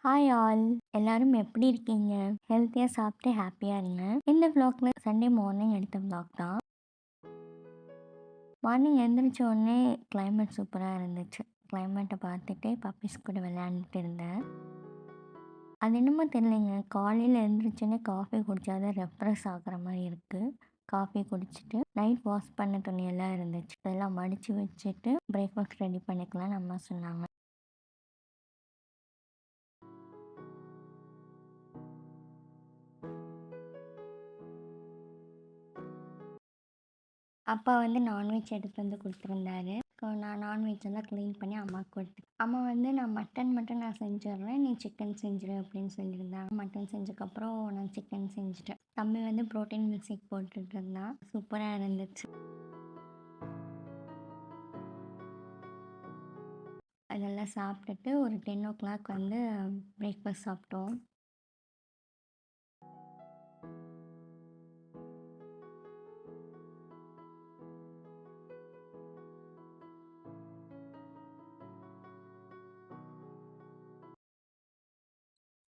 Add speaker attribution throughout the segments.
Speaker 1: Hi all. எல்லாரும் எப்படி இருக்கீங்க? ஹெல்த்தியா சாப்பிட்டு ஹாப்பியா இருங்க. இந்த vlogல சண்டே மார்னிங் எடுத்த vlog தான். மார்னிங் எழுந்திரிச்ச உடனே கிளைமேட் சூப்பராக இருந்துச்சு. கிளைமேட்டை பார்த்துட்டு பப்பீஸ் கூட விளையாண்டுட்டு இருந்தேன். அது என்னமோ தெரியலைங்க, காலையில் எழுந்திரிச்சோன்னே காஃபி குடித்தா தான் ரெஃப்ரெஷ் ஆகுற மாதிரி இருக்குது. காஃபி குடிச்சிட்டு நைட் வாஷ் பண்ண துணியெல்லாம் இருந்துச்சு, அதெல்லாம் மடித்து வச்சுட்டு பிரேக்ஃபாஸ்ட் ரெடி பண்ணிக்கலாம்னு அம்மா சொன்னாங்க. அப்பா வந்து நான்வெஜ் எடுத்து வந்து கொடுத்துருந்தாரு. நான் நான்வெஜ் எல்லாம் க்ளீன் பண்ணி அம்மாவுக்கு கொடுத்தேன். அம்மா வந்து நான் மட்டன் மட்டும் நான் செஞ்சிடுறேன், நீ சிக்கன் செஞ்சிரு அப்படின்னு சொல்லியிருந்தாங்க. மட்டன் செஞ்சதுக்கப்புறம் நான் சிக்கன் செஞ்சுட்டேன். தம்பி வந்து ப்ரோட்டீன் மில்க் போட்டுட்டு இருந்தான், சூப்பராக இருந்துச்சு. அதெல்லாம் சாப்பிட்டுட்டு ஒரு 10 o'clock வந்து பிரேக்ஃபாஸ்ட் சாப்பிட்டோம்.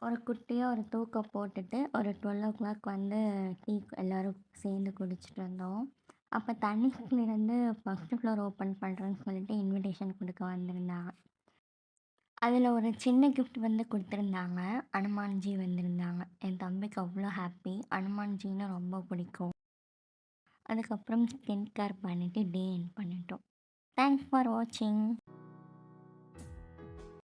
Speaker 1: ஒரு குட்டியாக ஒரு தூக்கம் போட்டுட்டு ஒரு 12 o'clock வந்து டீ எல்லோரும் சேர்ந்து குடிச்சிட்டு இருந்தோம். அப்போ தண்ணியிலேருந்து ஃபஸ்ட்டு ஃப்ளோர் ஓப்பன் பண்ணுறேன்னு சொல்லிட்டு இன்விடேஷன் கொடுக்க வந்திருந்தாங்க. அதில் ஒரு சின்ன கிஃப்ட் வந்து கொடுத்துருந்தாங்க. அனுமான்ஜி வந்திருந்தாங்க. என் தம்பிக்கு அவ்வளோ ஹாப்பி, அனுமான்ஜின்னா ரொம்ப பிடிக்கும். அதுக்கப்புறம் ஸ்கின் கேர் பண்ணிவிட்டு டே எண்ட் பண்ணிட்டோம். தேங்க்ஸ் ஃபார் வாட்சிங்.